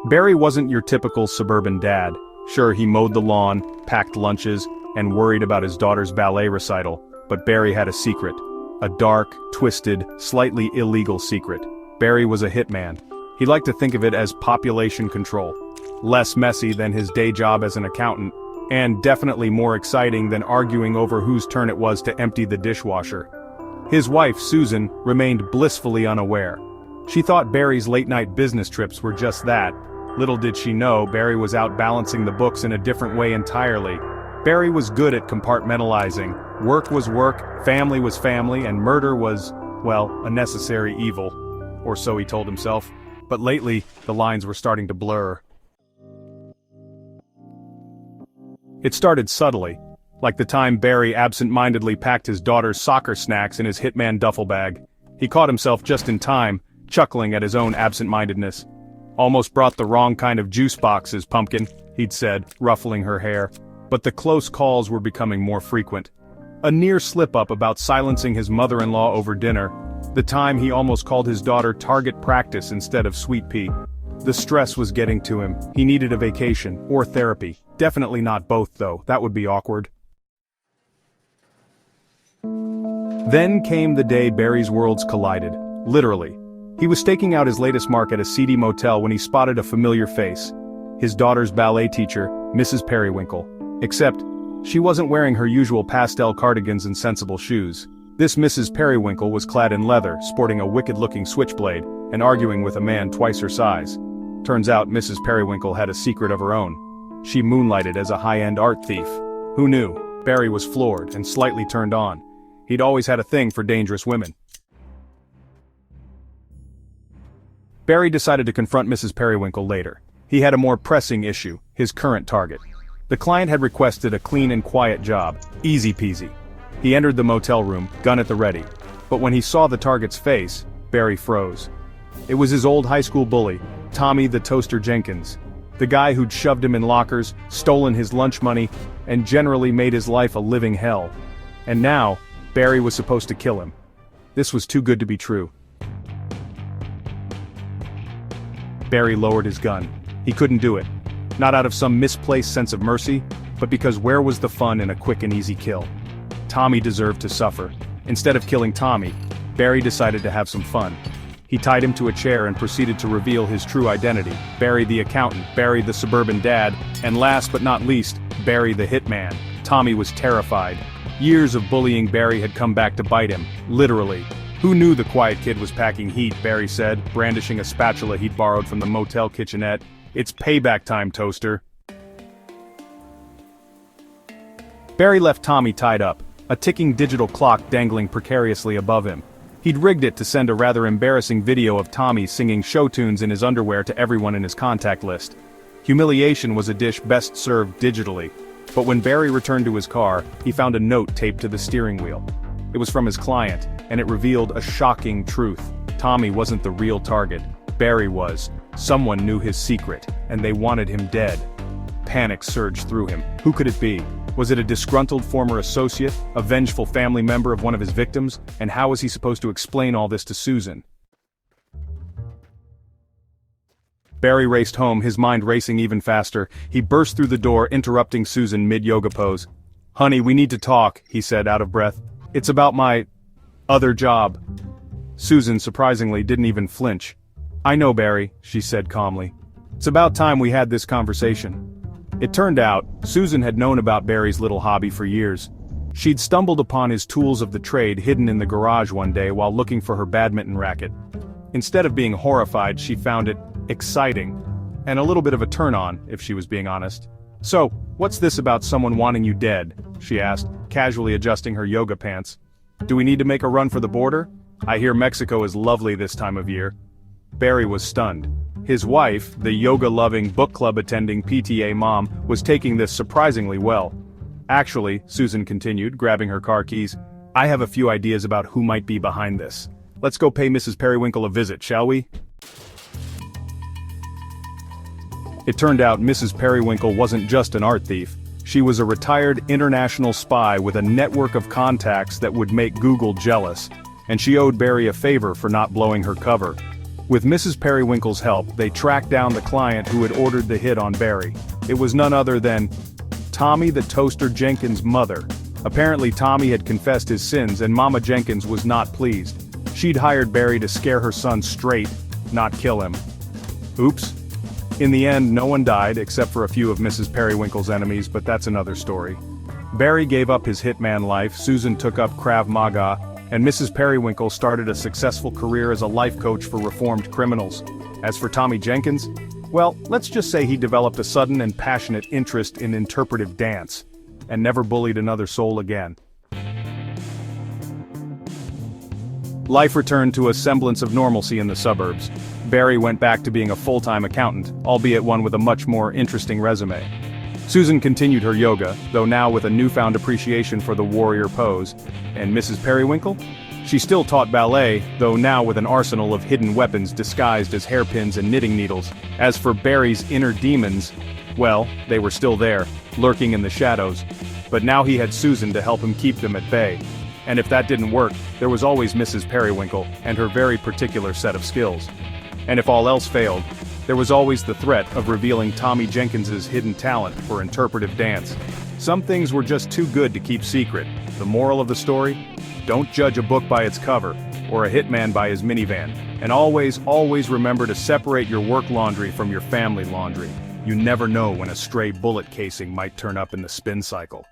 Barry wasn't your typical suburban dad. Sure, he mowed the lawn, packed lunches, and worried about his daughter's ballet recital, but Barry had a secret. A dark, twisted, slightly illegal secret. Barry was a hitman. He liked to think of it as population control. Less messy than his day job as an accountant, and definitely more exciting than arguing over whose turn it was to empty the dishwasher. His wife, Susan, remained blissfully unaware. She thought Barry's late-night business trips were just that. Little did she know, Barry was out balancing the books in a different way entirely. Barry was good at compartmentalizing. Work was work, family was family, and murder was, well, a necessary evil. Or so he told himself. But lately, the lines were starting to blur. It started subtly, like the time Barry absent-mindedly packed his daughter's soccer snacks in his Hitman duffel bag. He caught himself just in time, chuckling at his own absent-mindedness. "Almost brought the wrong kind of juice boxes, Pumpkin," he'd said, ruffling her hair. But the close calls were becoming more frequent. A near slip-up about silencing his mother-in-law over dinner. The time he almost called his daughter Target Practice instead of Sweet Pea. The stress was getting to him. He needed a vacation, or therapy. Definitely not both though, that would be awkward. Then came the day Barry's worlds collided. Literally. He was staking out his latest mark at a seedy motel when he spotted a familiar face. His daughter's ballet teacher, Mrs. Periwinkle. Except, she wasn't wearing her usual pastel cardigans and sensible shoes. This Mrs. Periwinkle was clad in leather, sporting a wicked-looking switchblade, and arguing with a man twice her size. Turns out Mrs. Periwinkle had a secret of her own. She moonlighted as a high-end art thief. Who knew? Barry was floored and slightly turned on. He'd always had a thing for dangerous women. Barry decided to confront Mrs. Periwinkle later. He had a more pressing issue, his current target. The client had requested a clean and quiet job, easy peasy. He entered the motel room, gun at the ready. But when he saw the target's face, Barry froze. It was his old high school bully, Tommy the Toaster Jenkins. The guy who'd shoved him in lockers, stolen his lunch money, and generally made his life a living hell. And now, Barry was supposed to kill him. This was too good to be true. Barry lowered his gun. He couldn't do it. Not out of some misplaced sense of mercy, but because where was the fun in a quick and easy kill? Tommy deserved to suffer. Instead of killing Tommy, Barry decided to have some fun. He tied him to a chair and proceeded to reveal his true identity. Barry the accountant, Barry the suburban dad, and last but not least, Barry the hitman. Tommy was terrified. Years of bullying Barry had come back to bite him, literally. Who knew the quiet kid was packing heat, Barry said, brandishing a spatula he'd borrowed from the motel kitchenette. It's payback time, Toaster. Barry left Tommy tied up, a ticking digital clock dangling precariously above him. He'd rigged it to send a rather embarrassing video of Tommy singing show tunes in his underwear to everyone in his contact list. Humiliation was a dish best served digitally, but when Barry returned to his car, he found a note taped to the steering wheel. It was from his client, and it revealed a shocking truth. Tommy wasn't the real target. Barry was. Someone knew his secret, and they wanted him dead. Panic surged through him. Who could it be? Was it a disgruntled former associate, a vengeful family member of one of his victims, and how was he supposed to explain all this to Susan? Barry raced home, his mind racing even faster. He burst through the door, interrupting Susan mid-yoga pose. "Honey, we need to talk," he said, out of breath. "It's about my other job." Susan surprisingly didn't even flinch. "I know, Barry," she said calmly. "It's about time we had this conversation." It turned out, Susan had known about Barry's little hobby for years. She'd stumbled upon his tools of the trade hidden in the garage one day while looking for her badminton racket. Instead of being horrified, she found it exciting, and a little bit of a turn-on, if she was being honest. "So, what's this about someone wanting you dead?" she asked, casually adjusting her yoga pants. "Do we need to make a run for the border? I hear Mexico is lovely this time of year." Barry was stunned. His wife, the yoga-loving, book club-attending PTA mom, was taking this surprisingly well. "Actually," Susan continued, grabbing her car keys, "I have a few ideas about who might be behind this. Let's go pay Mrs. Periwinkle a visit, shall we?" It turned out Mrs. Periwinkle wasn't just an art thief. She was a retired international spy with a network of contacts that would make Google jealous, and she owed Barry a favor for not blowing her cover. With Mrs. Periwinkle's help, they tracked down the client who had ordered the hit on Barry. It was none other than Tommy the Toaster Jenkins' mother. Apparently Tommy had confessed his sins and Mama Jenkins was not pleased. She'd hired Barry to scare her son straight, not kill him. Oops. In the end, no one died except for a few of Mrs. Periwinkle's enemies, but that's another story. Barry gave up his hitman life, Susan took up Krav Maga, and Mrs. Periwinkle started a successful career as a life coach for reformed criminals. As for Tommy Jenkins, well, let's just say he developed a sudden and passionate interest in interpretive dance, and never bullied another soul again. Life returned to a semblance of normalcy in the suburbs. Barry went back to being a full-time accountant, albeit one with a much more interesting resume. Susan continued her yoga, though now with a newfound appreciation for the warrior pose. And Mrs. Periwinkle? She still taught ballet, though now with an arsenal of hidden weapons disguised as hairpins and knitting needles. As for Barry's inner demons, well, they were still there, lurking in the shadows. But now he had Susan to help him keep them at bay. And if that didn't work, there was always Mrs. Periwinkle and her very particular set of skills. And if all else failed, there was always the threat of revealing Tommy Jenkins's hidden talent for interpretive dance. Some things were just too good to keep secret. The moral of the story? Don't judge a book by its cover, or a hitman by his minivan. And always remember to separate your work laundry from your family laundry. You never know when a stray bullet casing might turn up in the spin cycle.